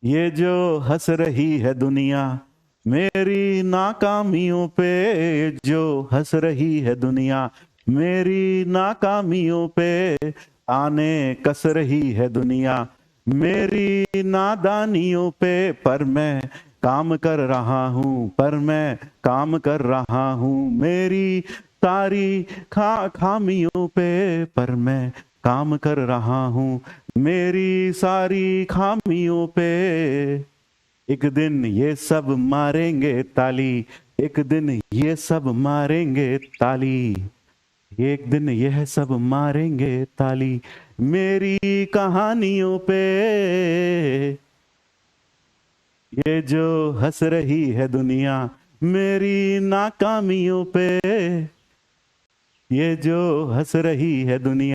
ये जो हंस रही है दुनिया मेरी नाकामियों पे, जो हंस रही है दुनिया मेरी नाकामियों पे, आने कस रही है दुनिया मेरी नादानियों पे। पर मैं काम कर रहा हूँ, पर मैं काम कर रहा हूँ मेरी सारी खामियों पे, पर मैं काम कर रहा हूँ मेरी सारी खामियों पे। एक दिन ये सब मारेंगे ताली, एक दिन ये सब मारेंगे ताली, एक दिन यह सब मारेंगे ताली मेरी कहानियों पे। ये जो हंस रही है दुनिया मेरी नाकामियों पे, ये जो हंस रही है दुनिया